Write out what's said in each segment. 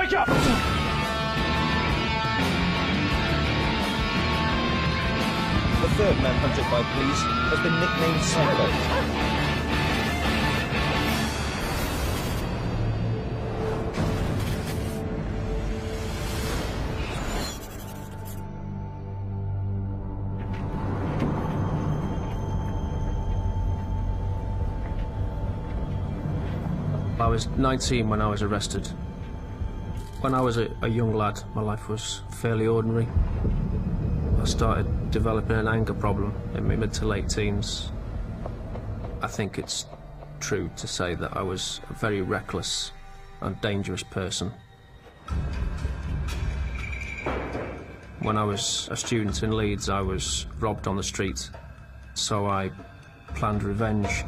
Wake up! The third man hunted by police has been nicknamed Psycho. I was 19 when I was arrested. When I was a young lad, my life was fairly ordinary. I started developing an anger problem in my mid to late teens. I think it's true to say that I was a very reckless and dangerous person. When I was a student in Leeds, I was robbed on the street, so I planned revenge.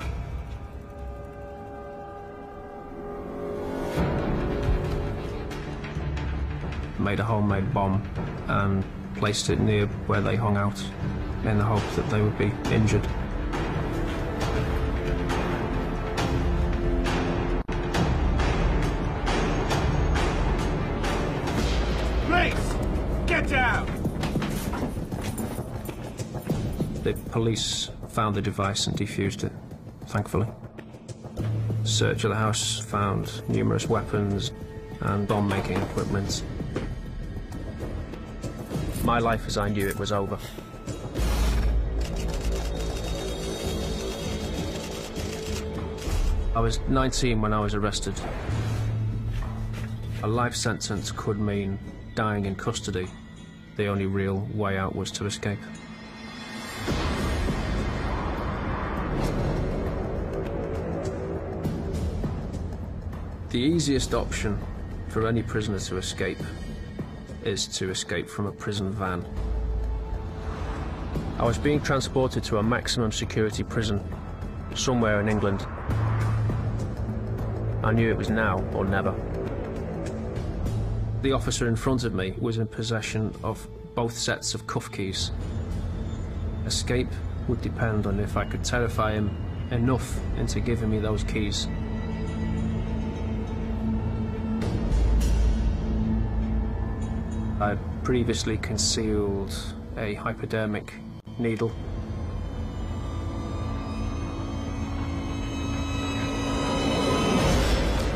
Made a homemade bomb and placed it near where they hung out in the hope that they would be injured. Police! Get down! The police found the device and defused it, thankfully. Search of the house found numerous weapons and bomb-making equipment. My life as I knew it was over. I was 19 when I was arrested. A life sentence could mean dying in custody. The only real way out was to escape. The easiest option for any prisoner to escape is to escape from a prison van. I was being transported to a maximum security prison somewhere in England. I knew it was now or never. The officer in front of me was in possession of both sets of cuff keys. Escape would depend on if I could terrify him enough into giving me those keys. I had previously concealed a hypodermic needle.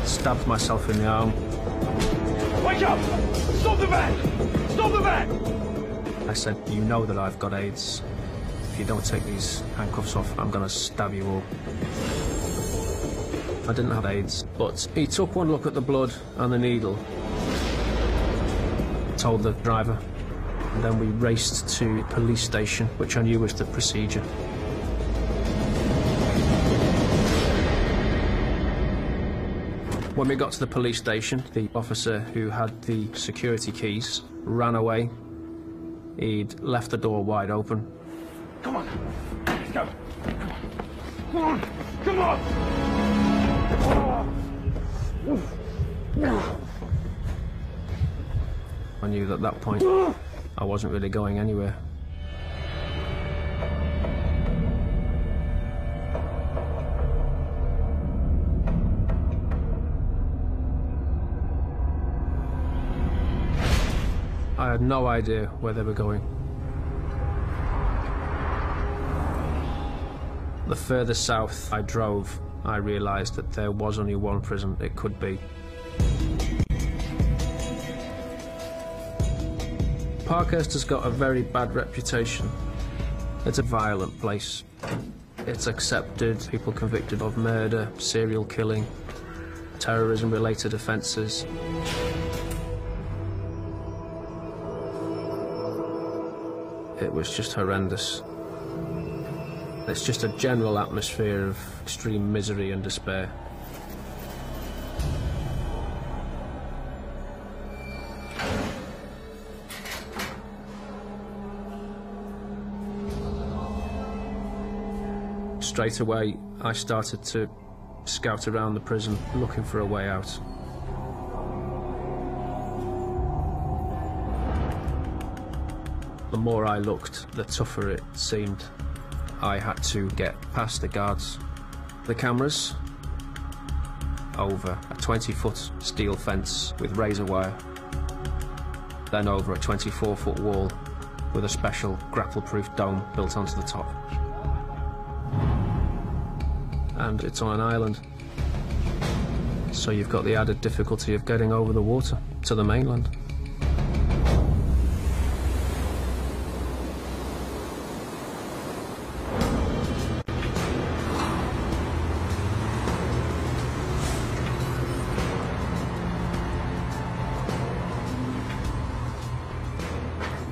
Stabbed myself in the arm. Wake up! Stop the van! Stop the van! I said, "You know that I've got AIDS. If you don't take these handcuffs off, I'm gonna stab you all." I didn't have AIDS, but he took one look at the blood and the needle, told the driver, and then we raced to the police station, which I knew was the procedure. When we got to the police station, the officer who had the security keys ran away. He'd left the door wide open. Come on. Go. Come on. Come on. I knew that at that point I wasn't really going anywhere. I had no idea where they were going. The further south I drove, I realised that there was only one prison it could be. Parkhurst has got a very bad reputation. It's a violent place. It's accepted people convicted of murder, serial killing, terrorism-related offences. It was just horrendous. It's just a general atmosphere of extreme misery and despair. Straight away, I started to scout around the prison, looking for a way out. The more I looked, the tougher it seemed. I had to get past the guards. The cameras, over a 20-foot steel fence with razor wire, then over a 24-foot wall with a special grapple-proof dome built onto the top. And it's on an island, so you've got the added difficulty of getting over the water to the mainland.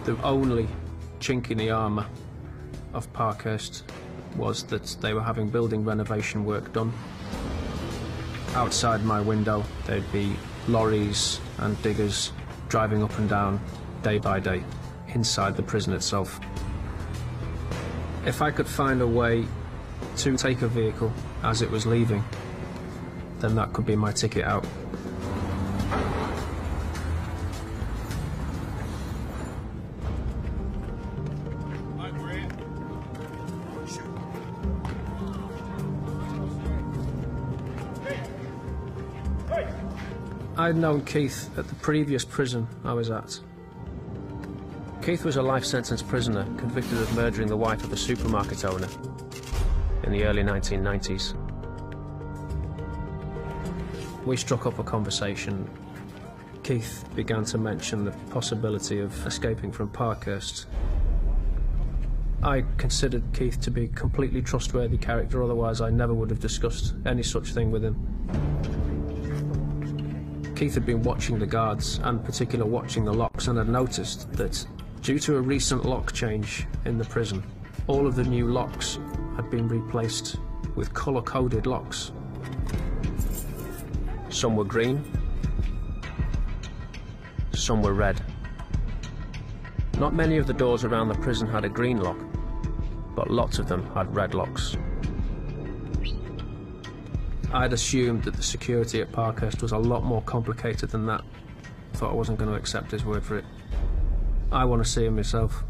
The only chink in the armour of Parkhurst was that they were having building renovation work done. Outside my window there'd be lorries and diggers driving up and down day by day inside the prison itself. If I could find a way to take a vehicle as it was leaving, then that could be my ticket out. I'd known Keith at the previous prison I was at. Keith was a life-sentence prisoner convicted of murdering the wife of a supermarket owner in the early 1990s. We struck up a conversation. Keith began to mention the possibility of escaping from Parkhurst. I considered Keith to be a completely trustworthy character, otherwise I never would have discussed any such thing with him. Keith had been watching the guards, and in particular watching the locks, and had noticed that due to a recent lock change in the prison, all of the new locks had been replaced with colour-coded locks. Some were green, some were red. Not many of the doors around the prison had a green lock, but lots of them had red locks. I'd assumed that the security at Parkhurst was a lot more complicated than that. Thought I wasn't going to accept his word for it. I want to see him myself.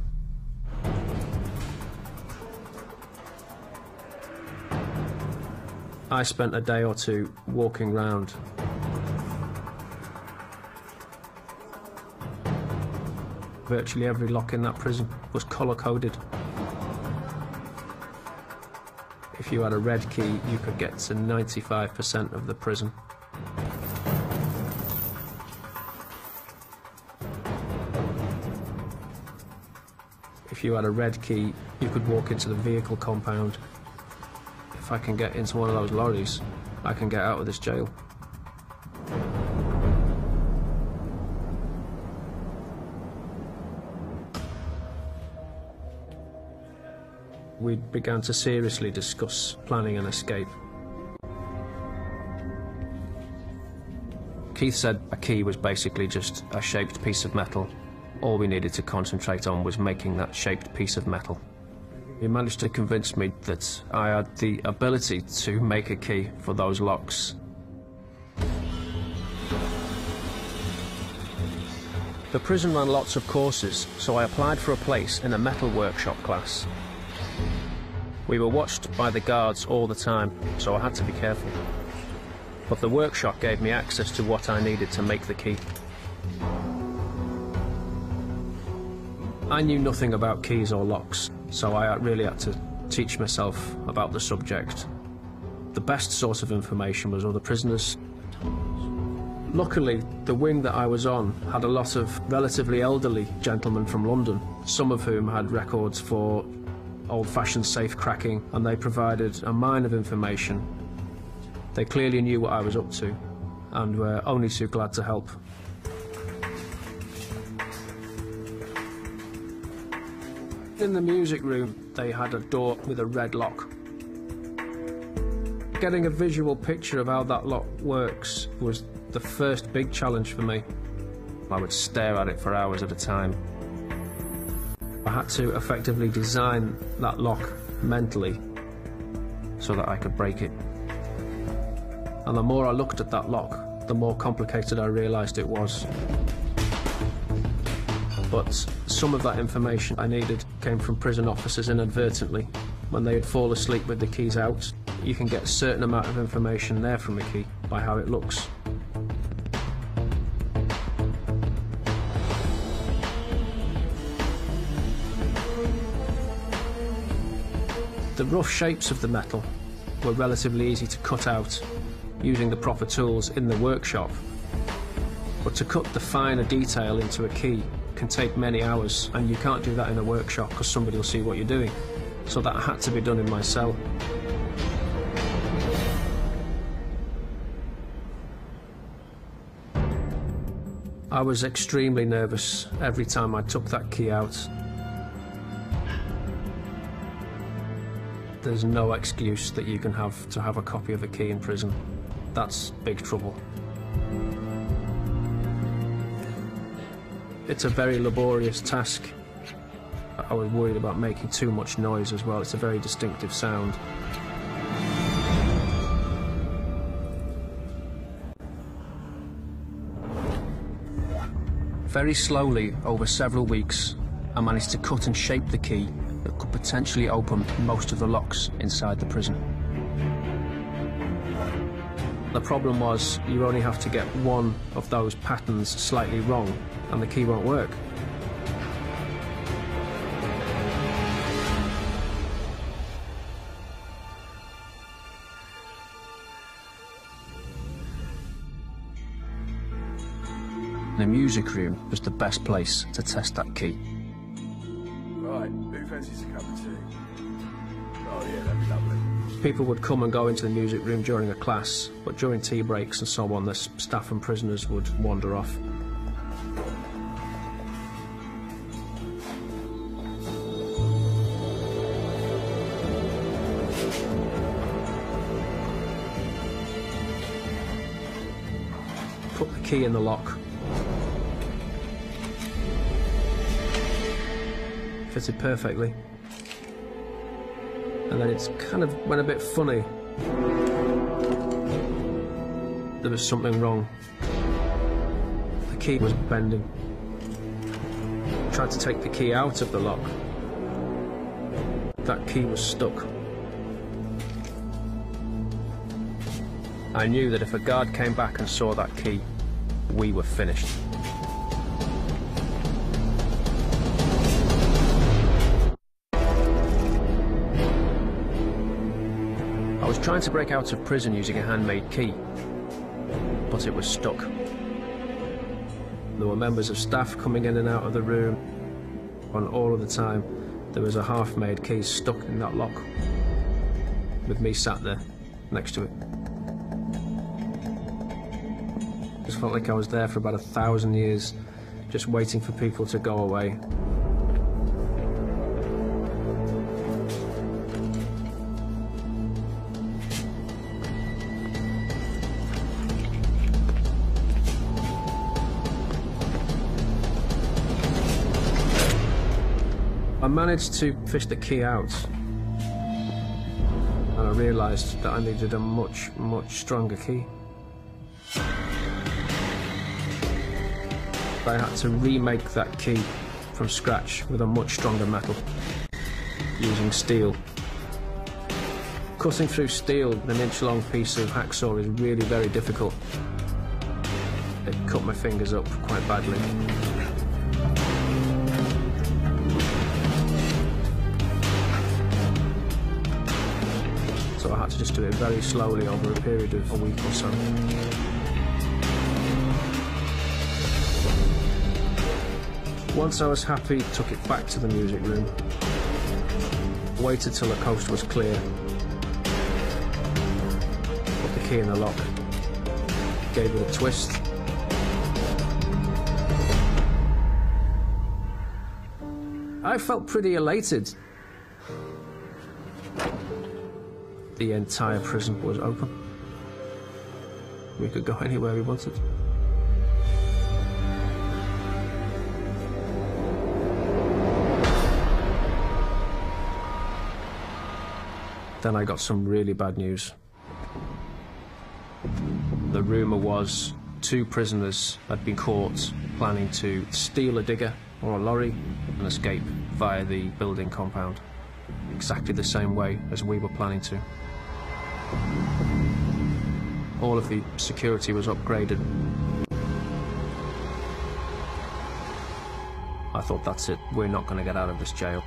I spent a day or two walking round. Virtually every lock in that prison was colour-coded. If you had a red key, you could get to 95% of the prison. If you had a red key, you could walk into the vehicle compound. If I can get into one of those lorries, I can get out of this jail. We began to seriously discuss planning an escape. Keith said a key was basically just a shaped piece of metal. All we needed to concentrate on was making that shaped piece of metal. He managed to convince me that I had the ability to make a key for those locks. The prison ran lots of courses, so I applied for a place in a metal workshop class. We were watched by the guards all the time, so I had to be careful. But the workshop gave me access to what I needed to make the key. I knew nothing about keys or locks, so I really had to teach myself about the subject. The best source of information was other prisoners. Luckily, the wing that I was on had a lot of relatively elderly gentlemen from London, some of whom had records for old-fashioned safe cracking, and they provided a mine of information. They clearly knew what I was up to, and were only too glad to help. In the music room, they had a door with a red lock. Getting a visual picture of how that lock works was the first big challenge for me. I would stare at it for hours at a time. I had to effectively design that lock mentally so that I could break it. And the more I looked at that lock, the more complicated I realised it was. But some of that information I needed came from prison officers inadvertently. When they would fall asleep with the keys out, you can get a certain amount of information there from a key. by how it looks. The rough shapes of the metal were relatively easy to cut out using the proper tools in the workshop, but to cut the finer detail into a key can take many hours, and you can't do that in a workshop because somebody will see what you're doing. So that had to be done in my cell. I was extremely nervous every time I took that key out. There's no excuse that you can have to have a copy of a key in prison. That's big trouble. It's a very laborious task. I was worried about making too much noise as well. It's a very distinctive sound. Very slowly, over several weeks, I managed to cut and shape the key that could potentially open most of the locks inside the prison. The problem was, you only have to get one of those patterns slightly wrong and the key won't work. The music room was the best place to test that key. Right, who fancies a cup of tea? Oh yeah, that'd be lovely. People would come and go into the music room during a class, but during tea breaks and so on, the staff and prisoners would wander off. Put the key in the lock. Fitted perfectly. And then it kind of went a bit funny. There was something wrong. The key was bending. I tried to take the key out of the lock. That key was stuck. I knew that if a guard came back and saw that key, we were finished. I was trying to break out of prison using a handmade key, but it was stuck. There were members of staff coming in and out of the room, and all of the time there was a half-made key stuck in that lock, with me sat there next to it. It just felt like I was there for about 1,000 years, just waiting for people to go away. I managed to fish the key out, and I realised that I needed a much, much stronger key. I had to remake that key from scratch with a much stronger metal, using steel. Cutting through steel with an inch-long piece of hacksaw is really very difficult. It cut my fingers up quite badly. So I had to just do it very slowly over a period of a week or so. Once I was happy, took it back to the music room, waited till the coast was clear, put the key in the lock, gave it a twist. I felt pretty elated. The entire prison was open. We could go anywhere we wanted. Then I got some really bad news. The rumour was 2 prisoners had been caught planning to steal a digger or a lorry and escape via the building compound, exactly the same way as we were planning to. All of the security was upgraded. I thought, that's it, we're not going to get out of this jail.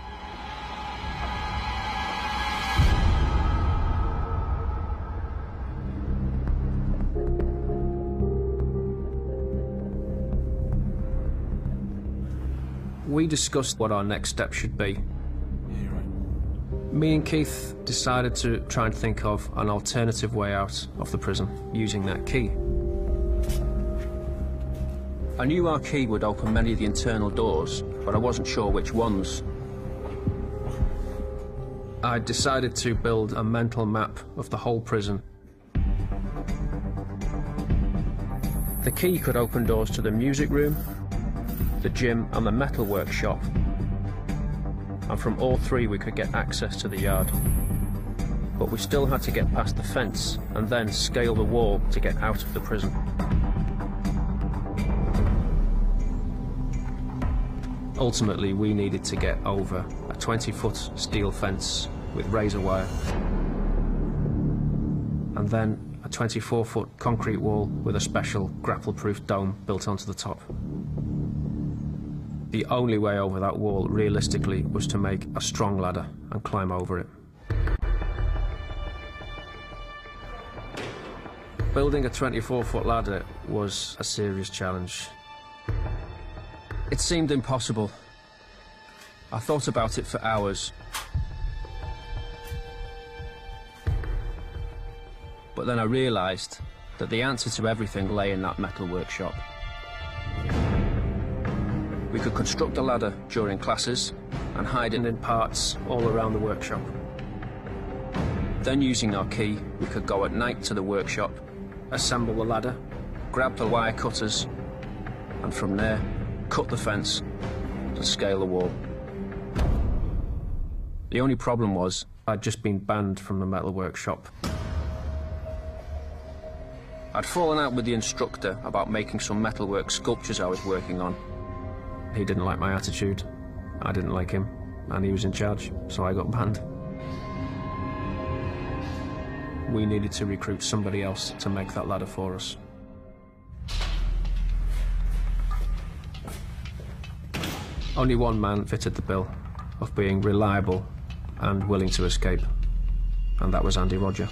We discussed what our next step should be. Yeah, right. Me and Keith decided to try and think of an alternative way out of the prison using that key. I knew our key would open many of the internal doors, but I wasn't sure which ones. I decided to build a mental map of the whole prison. The key could open doors to the music room, the gym and the metal workshop, and from all three we could get access to the yard. But we still had to get past the fence and then scale the wall to get out of the prison. Ultimately, we needed to get over a 20-foot steel fence with razor wire, and then a 24-foot concrete wall with a special grapple-proof dome built onto the top. The only way over that wall, realistically, was to make a strong ladder and climb over it. Building a 24-foot ladder was a serious challenge. It seemed impossible. I thought about it for hours. But then I realised that the answer to everything lay in that metal workshop. We could construct a ladder during classes and hide it in parts all around the workshop. Then, using our key, we could go at night to the workshop, assemble the ladder, grab the wire cutters, and from there, cut the fence to scale the wall. The only problem was, I'd just been banned from the metal workshop. I'd fallen out with the instructor about making some metalwork sculptures I was working on. He didn't like my attitude, I didn't like him, and he was in charge, so I got banned. We needed to recruit somebody else to make that ladder for us. Only one man fitted the bill of being reliable and willing to escape, and that was Andy Roger.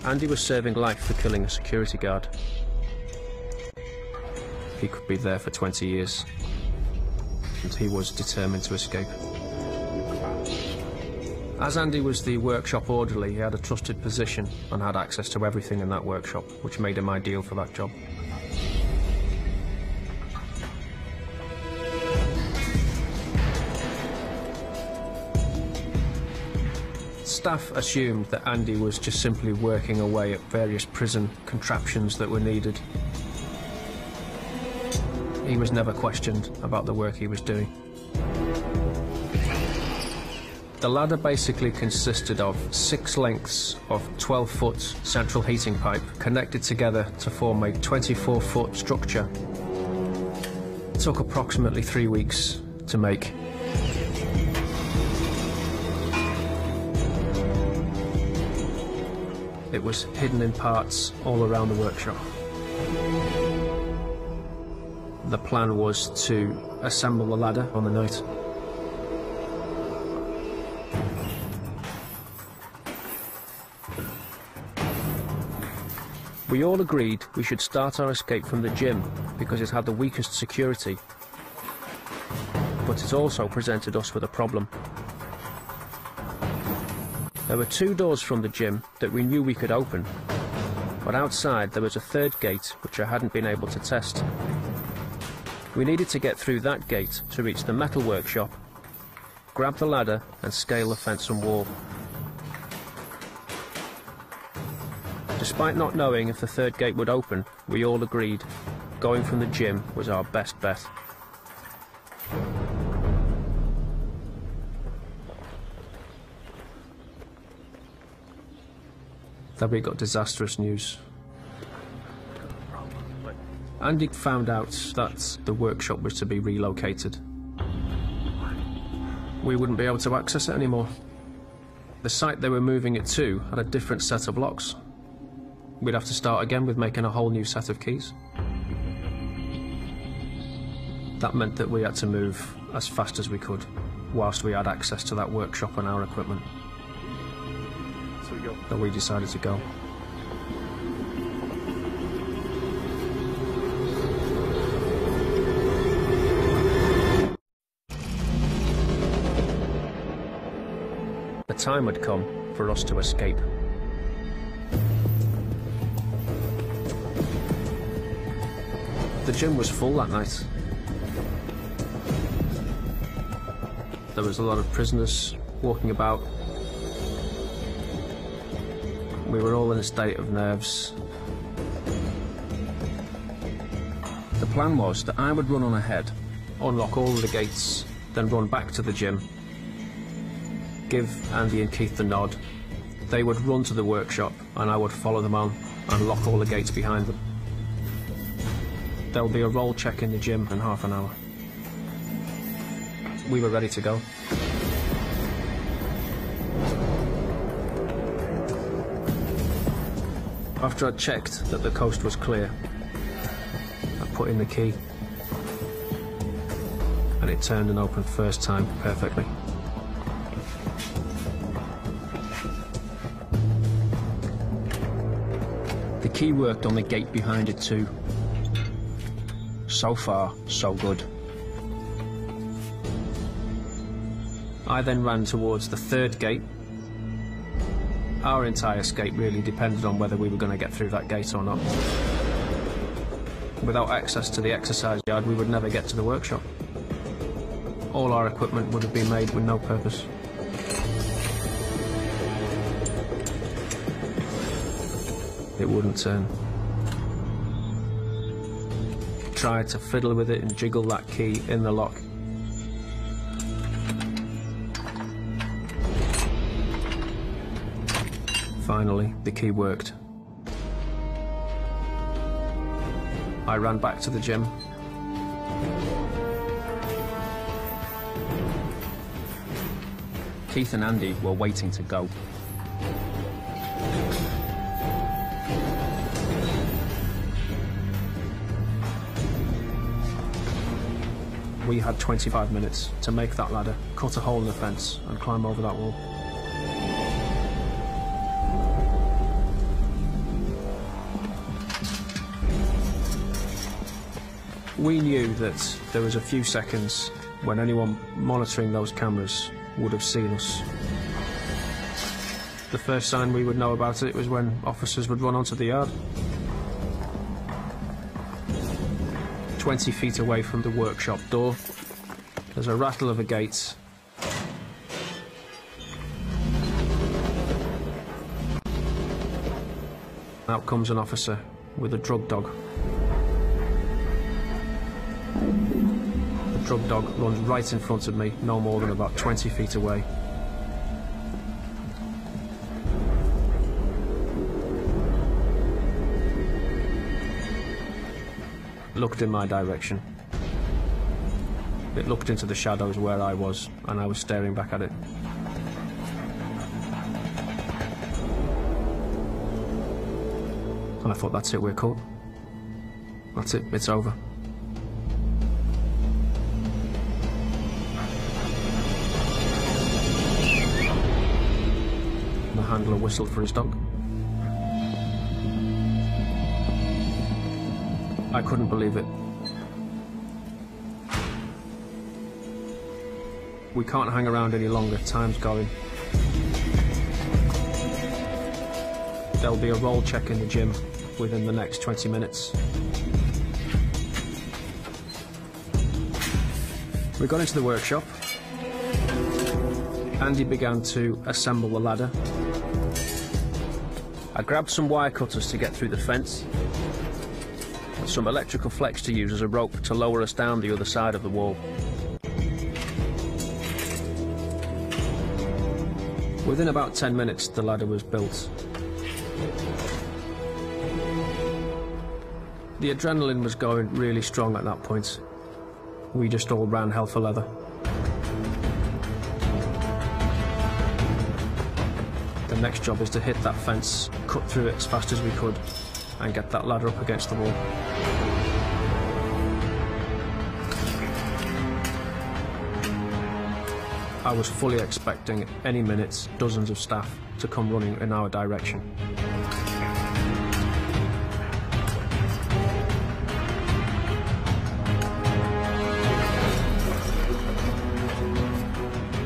Andy was serving life for killing a security guard. He could be there for 20 years, and he was determined to escape. As Andy was the workshop orderly, he had a trusted position and had access to everything in that workshop, which made him ideal for that job. Staff assumed that Andy was just simply working away at various prison contraptions that were needed. He was never questioned about the work he was doing. The ladder basically consisted of 6 lengths of 12-foot central heating pipe connected together to form a 24-foot structure. It took approximately 3 weeks to make. It was hidden in parts all around the workshop. The plan was to assemble the ladder on the night. We all agreed we should start our escape from the gym because it had the weakest security. But it also presented us with a problem. There were 2 doors from the gym that we knew we could open, but outside there was a 3rd gate which I hadn't been able to test. We needed to get through that gate to reach the metal workshop, grab the ladder and scale the fence and wall. Despite not knowing if the 3rd gate would open, we all agreed going from the gym was our best bet. Then we got disastrous news. Andy found out that the workshop was to be relocated. We wouldn't be able to access it anymore. The site they were moving it to had a different set of locks. We'd have to start again with making a whole new set of keys. That meant that we had to move as fast as we could, whilst we had access to that workshop and our equipment. So we decided to go. The time had come for us to escape. The gym was full that night. There was a lot of prisoners walking about. We were all in a state of nerves. The plan was that I would run on ahead, unlock all of the gates, then run back to the gym, give Andy and Keith the nod. They would run to the workshop and I would follow them on and lock all the gates behind them. There'll be a roll check in the gym in half an hour. We were ready to go. After I'd checked that the coast was clear, I put in the key and it turned and opened first time perfectly. The key worked on the gate behind it too. So far, so good. I then ran towards the third gate. Our entire escape really depended on whether we were going to get through that gate or not. Without access to the exercise yard, we would never get to the workshop. All our equipment would have been made with no purpose. It wouldn't turn. Tried to fiddle with it and jiggle that key in the lock. Finally, the key worked. I ran back to the gym. Keith and Andy were waiting to go. We had 25 minutes to make that ladder, cut a hole in the fence and climb over that wall. We knew that there was a few seconds when anyone monitoring those cameras would have seen us. The first sign we would know about it was when officers would run onto the yard. 20 feet away from the workshop door, there's a rattle of a gate. Out comes an officer with a drug dog. The drug dog runs right in front of me, no more than about 20 feet away. Looked in my direction. It looked into the shadows where I was, and I was staring back at it. And I thought, that's it, we're caught. That's it, it's over. The handler whistled for his dog. I couldn't believe it. We can't hang around any longer, time's going. There'll be a roll check in the gym within the next 20 minutes. We got into the workshop. Andy began to assemble the ladder. I grabbed some wire cutters to get through the fence, and some electrical flex to use as a rope to lower us down the other side of the wall. Within about 10 minutes, the ladder was built. The adrenaline was going really strong at that point. We just all ran hell for leather. next job is to hit that fence, cut through it as fast as we could, and get that ladder up against the wall. I was fully expecting any minute dozens of staff to come running in our direction.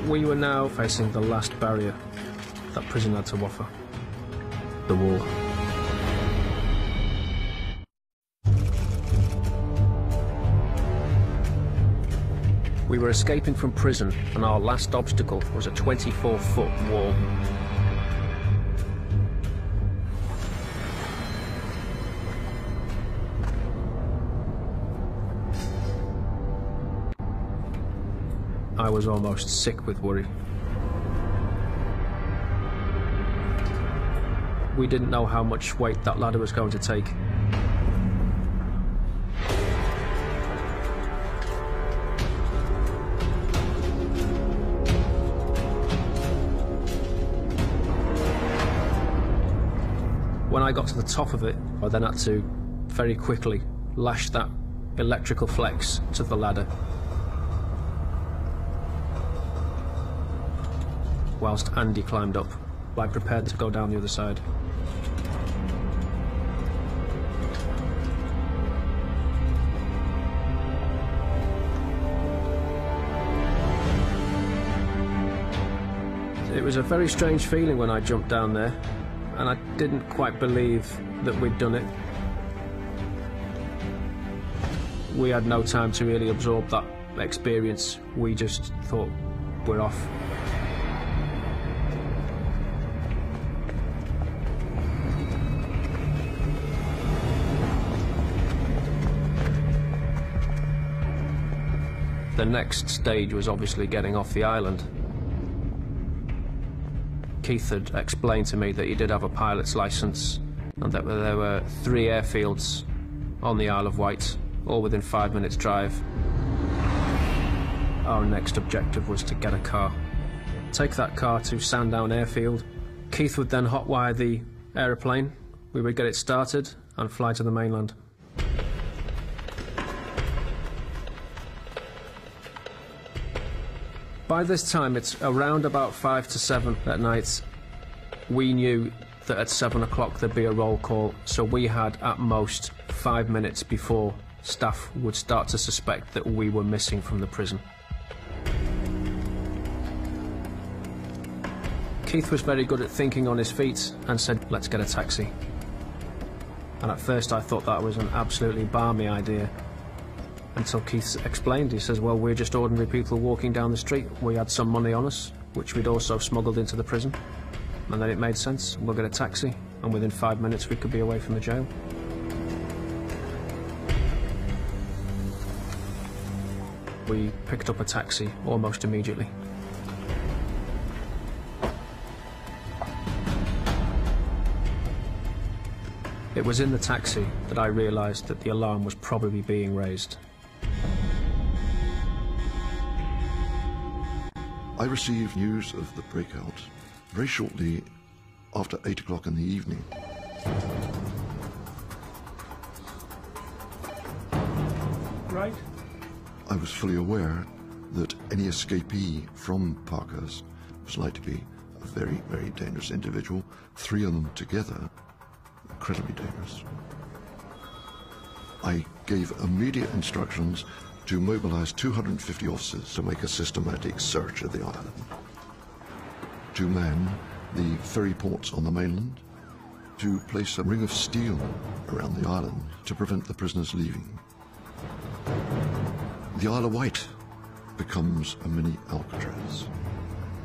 We were now facing the last barrier that prison had to offer, the wall. We were escaping from prison, and our last obstacle was a 24-foot wall. I was almost sick with worry. We didn't know how much weight that ladder was going to take. When I got to the top of it, I then had to very quickly lash that electrical flex to the ladder, whilst Andy climbed up. I prepared to go down the other side. It was a very strange feeling when I jumped down there, and I didn't quite believe that we'd done it. We had no time to really absorb that experience. We just thought, we're off. The next stage was obviously getting off the island. Keith had explained to me that he did have a pilot's licence and that there were 3 airfields on the Isle of Wight, all within 5 minutes' drive. Our next objective was to get a car. Take that car to Sandown Airfield. Keith would then hotwire the aeroplane. We would get it started and fly to the mainland. By this time, it's around about 5 to 7 at night. We knew that at 7 o'clock there'd be a roll call, so we had at most 5 minutes before staff would start to suspect that we were missing from the prison. Keith was very good at thinking on his feet and said, let's get a taxi. And at first I thought that was an absolutely balmy idea. Until Keith explained, he says, well, we're just ordinary people walking down the street. We had some money on us, which we'd also smuggled into the prison. And then it made sense. We'll get a taxi, and within 5 minutes we could be away from the jail. We picked up a taxi almost immediately. It was in the taxi that I realised that the alarm was probably being raised. I received news of the breakout very shortly after 8 o'clock in the evening. Right. I was fully aware that any escapee from Parkhurst was likely to be a very, very dangerous individual. 3 of them together, incredibly dangerous. I gave immediate instructions to mobilize 250 officers to make a systematic search of the island, to man the ferry ports on the mainland, to place a ring of steel around the island to prevent the prisoners leaving. The Isle of Wight becomes a mini Alcatraz.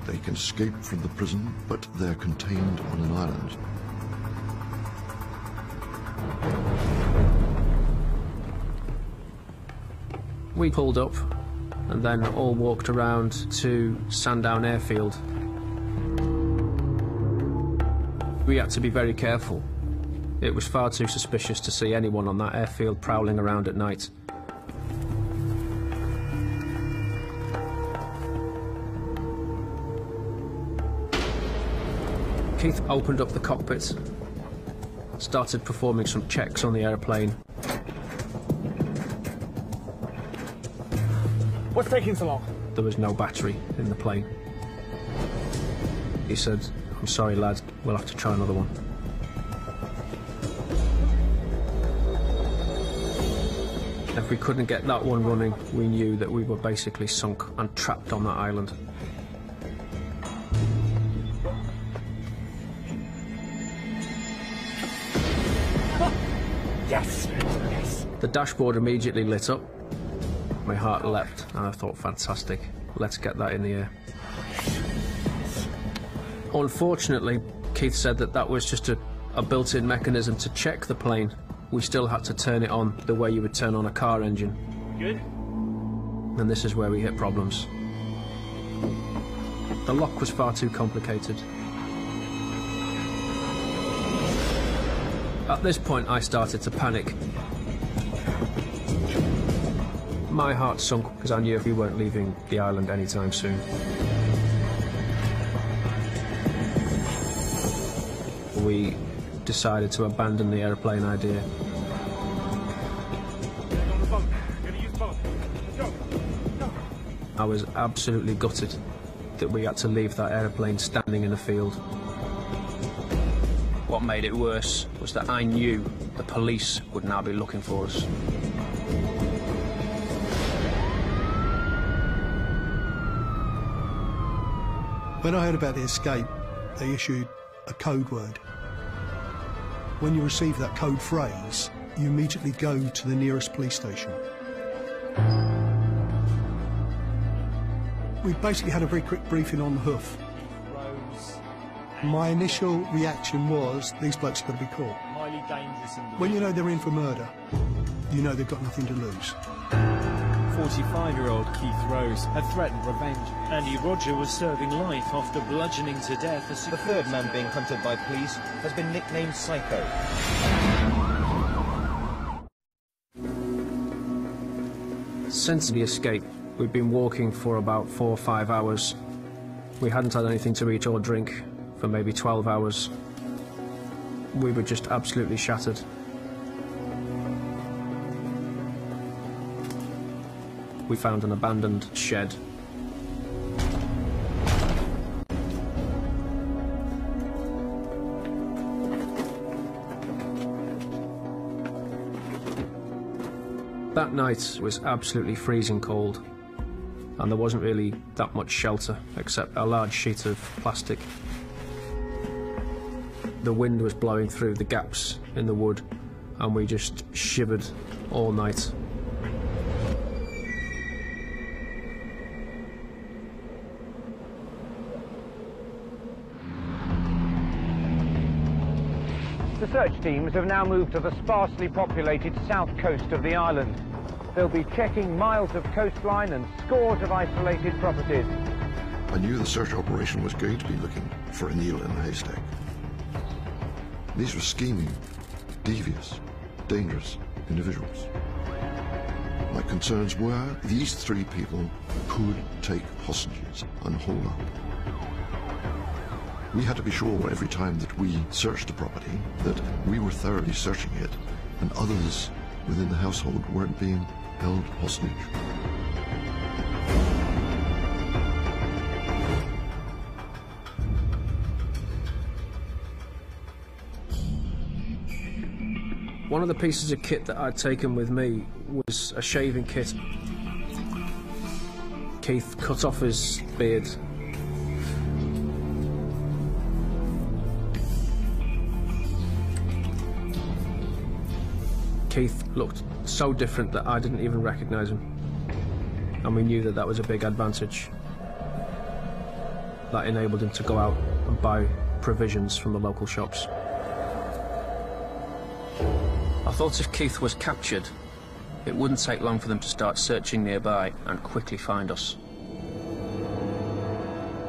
They can escape from the prison, but they're contained on an island. We pulled up and then all walked around to Sandown Airfield. We had to be very careful. It was far too suspicious to see anyone on that airfield prowling around at night. Keith opened up the cockpit, started performing some checks on the airplane. What's taking so long? There was no battery in the plane. He said, "I'm sorry, lad, we'll have to try another one." If we couldn't get that one running, we knew that we were basically sunk and trapped on that island. Yes! Yes! The dashboard immediately lit up. My heart leapt, and I thought, fantastic, let's get that in the air. Unfortunately, Keith said that that was just a built-in mechanism to check the plane. We still had to turn it on the way you would turn on a car engine. Good? And this is where we hit problems. The lock was far too complicated. At this point, I started to panic. My heart sunk because I knew we weren't leaving the island anytime soon. We decided to abandon the airplane idea. On the boat. We're gonna use the boat. Let's go. Go. I was absolutely gutted that we had to leave that airplane standing in a field. What made it worse was that I knew the police would now be looking for us. When I heard about the escape, they issued a code word. When you receive that code phrase, you immediately go to the nearest police station. We basically had a very quick briefing on the hoof. My initial reaction was, these blokes are going to be caught. Highly dangerous individual. When you know they're in for murder, you know they've got nothing to lose. 45-year-old Keith Rose had threatened revenge. Andy Roger was serving life after bludgeoning to death a The third man being hunted by police has been nicknamed Psycho. Since the escape, we'd been walking for about 4 or 5 hours. We hadn't had anything to eat or drink for maybe 12 hours. We were just absolutely shattered. We found an abandoned shed. That night was absolutely freezing cold, and there wasn't really that much shelter except a large sheet of plastic. The wind was blowing through the gaps in the wood, and we just shivered all night. The search teams have now moved to the sparsely populated south coast of the island. They'll be checking miles of coastline and scores of isolated properties. I knew the search operation was going to be looking for a needle in a haystack. These were scheming, devious, dangerous individuals. My concerns were these 3 people could take hostages and hold up. We had to be sure every time that we searched the property that we were thoroughly searching it and others within the household weren't being held hostage. One of the pieces of kit that I'd taken with me was a shaving kit. Keith cut off his beard. Keith looked so different that I didn't even recognise him. And we knew that that was a big advantage. That enabled him to go out and buy provisions from the local shops. I thought if Keith was captured, it wouldn't take long for them to start searching nearby and quickly find us.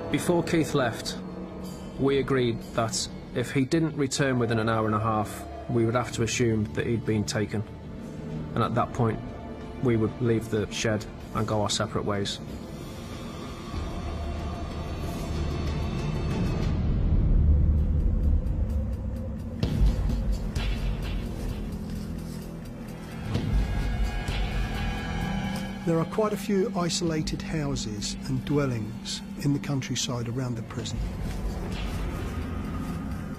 Before Keith left, we agreed that if he didn't return within an hour and a half, we would have to assume that he'd been taken. And at that point, we would leave the shed and go our separate ways. There are quite a few isolated houses and dwellings in the countryside around the prison.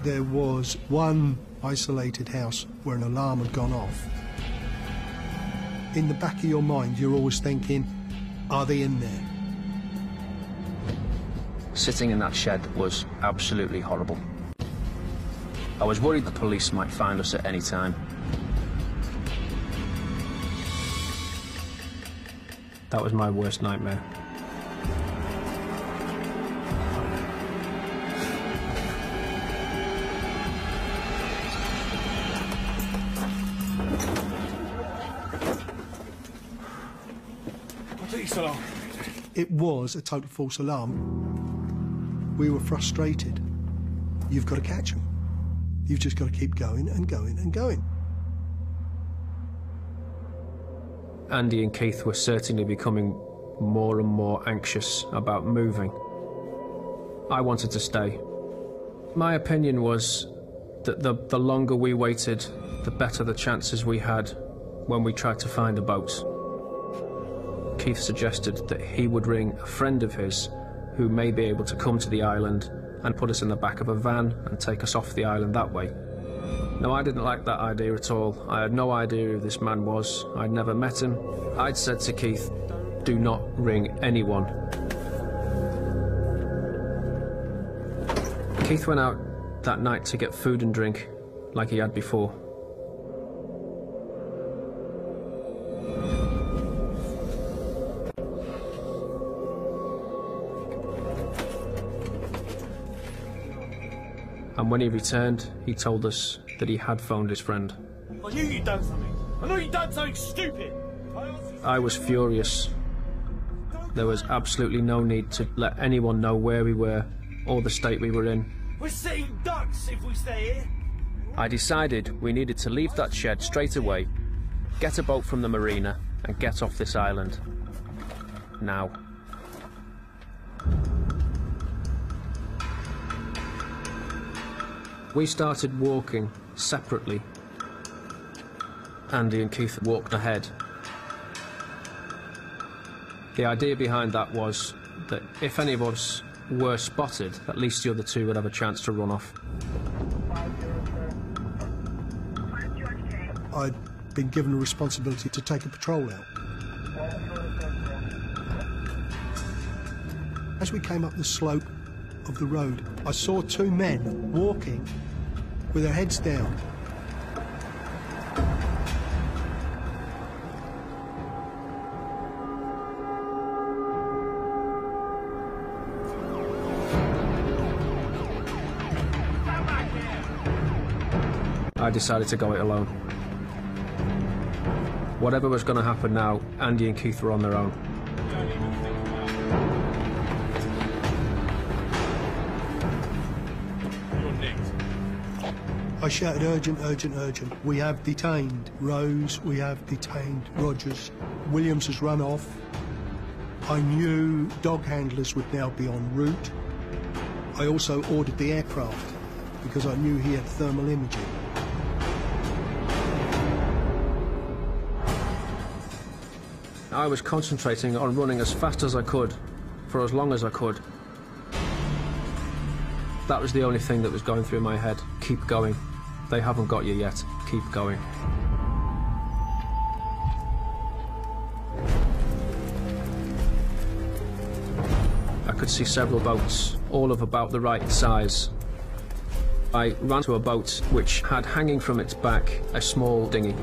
There was one isolated house where an alarm had gone off. In the back of your mind, you're always thinking, are they in there? Sitting in that shed was absolutely horrible. I was worried the police might find us at any time. That was my worst nightmare. It was a total false alarm. We were frustrated. You've got to catch them. You've just got to keep going and going and going. Andy and Keith were certainly becoming more and more anxious about moving. I wanted to stay. My opinion was that the longer we waited, the better the chances we had when we tried to find a boat. Keith suggested that he would ring a friend of his who may be able to come to the island and put us in the back of a van and take us off the island that way. No, I didn't like that idea at all. I had no idea who this man was. I'd never met him. I'd said to Keith, do not ring anyone. Keith went out that night to get food and drink like he had before. And when he returned, he told us that he had phoned his friend. I knew you'd done something. I know you'd done something stupid. I was furious. There was absolutely no need to let anyone know where we were or the state we were in. We're sitting ducks if we stay here. I decided we needed to leave that shed straight away, get a boat from the marina, and get off this island. Now. We started walking separately. Andy and Keith walked ahead. The idea behind that was that if any of us were spotted, at least the other two would have a chance to run off. I'd been given a responsibility to take a patrol out. As we came up the slope of the road, I saw two men walking with their heads down. I decided to go it alone. Whatever was going to happen now, Andy and Keith were on their own. I shouted, urgent, urgent, urgent. We have detained Rose, we have detained Rogers. Williams has run off. I knew dog handlers would now be en route. I also ordered the aircraft because I knew he had thermal imaging. I was concentrating on running as fast as I could, for as long as I could. That was the only thing that was going through my head. Keep going. They haven't got you yet. Keep going. I could see several boats, all of about the right size. I ran to a boat which had hanging from its back a small dinghy.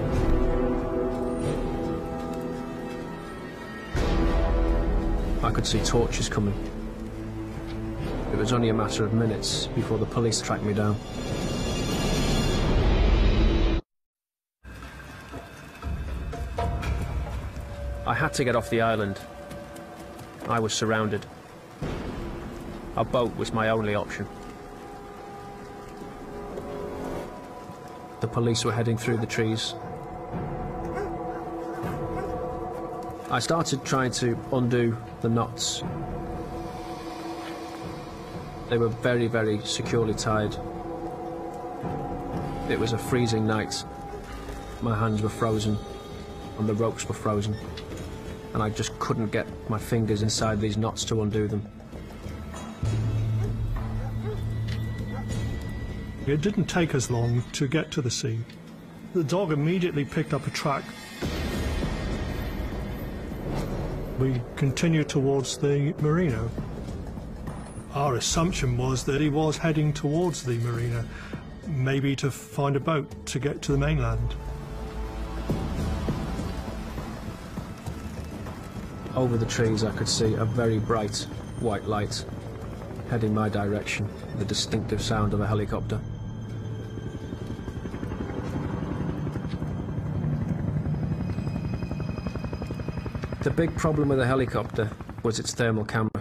I could see torches coming. It was only a matter of minutes before the police tracked me down. I had to get off the island. I was surrounded. A boat was my only option. The police were heading through the trees. I started trying to undo the knots. They were very, very securely tied. It was a freezing night. My hands were frozen, and the ropes were frozen. and I just couldn't get my fingers inside these knots to undo them. It didn't take us long to get to the scene. The dog immediately picked up a track. We continued towards the marina. Our assumption was that he was heading towards the marina, maybe to find a boat to get to the mainland. Over the trees I could see a very bright white light heading my direction, the distinctive sound of a helicopter. The big problem with a helicopter was its thermal camera,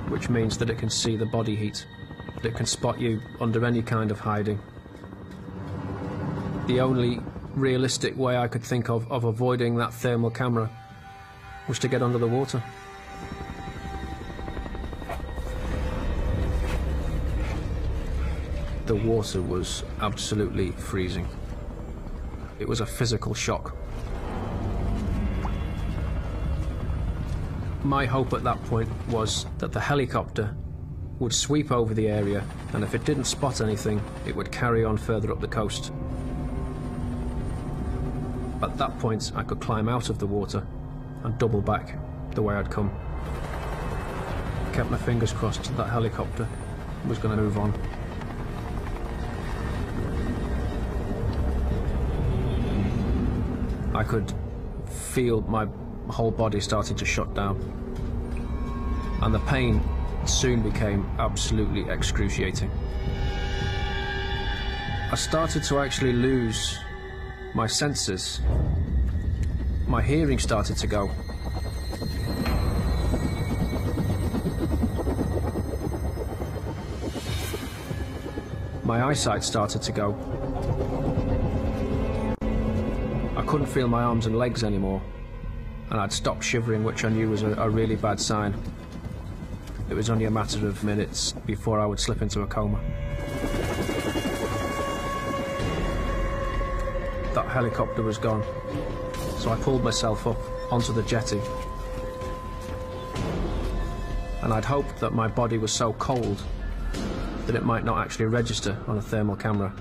which means that it can see the body heat, that it can spot you under any kind of hiding. The only realistic way I could think of avoiding that thermal camera was to get under the water. The water was absolutely freezing. It was a physical shock. My hope at that point was that the helicopter would sweep over the area, and if it didn't spot anything, it would carry on further up the coast. At that point, I could climb out of the water and double back the way I'd come. Kept my fingers crossed that that helicopter was going to move on. I could feel my whole body starting to shut down, and the pain soon became absolutely excruciating. I started to actually lose my senses. My hearing started to go. My eyesight started to go. I couldn't feel my arms and legs anymore, and I'd stopped shivering, which I knew was a really bad sign. It was only a matter of minutes before I would slip into a coma. That helicopter was gone, so I pulled myself up onto the jetty. And I'd hoped that my body was so cold that it might not actually register on a thermal camera,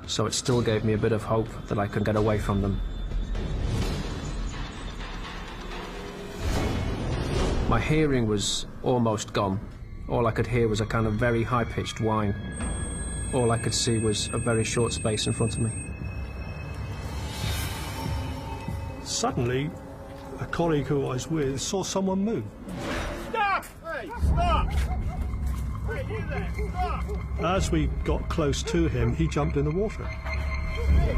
so it still gave me a bit of hope that I could get away from them. My hearing was almost gone. All I could hear was a kind of very high-pitched whine. All I could see was a very short space in front of me. Suddenly, a colleague who I was with saw someone move. Stop! Hey, stop! Hey, you there, stop! As we got close to him, he jumped in the water. Hey,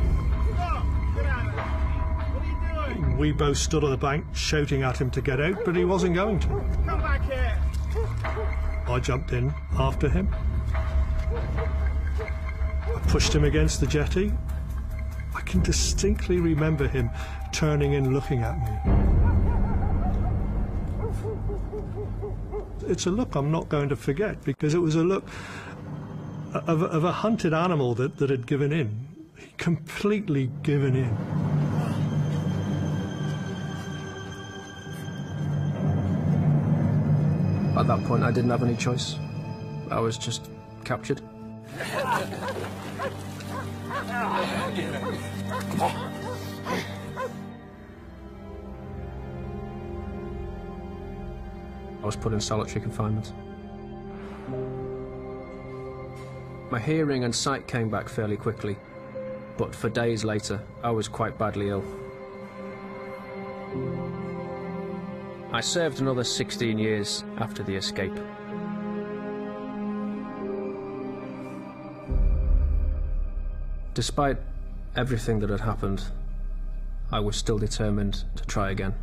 stop! Get out of there! What are you doing? We both stood on the bank shouting at him to get out, but he wasn't going to. Come back here! I jumped in after him. I pushed him against the jetty. I can distinctly remember him turning and looking at me. It's a look I'm not going to forget, because it was a look of a hunted animal that had given in. Completely given in. At that point, I didn't have any choice. I was just captured. I was put in solitary confinement. My hearing and sight came back fairly quickly, but for days later, I was quite badly ill. I served another 16 years after the escape. Despite everything that had happened, I was still determined to try again.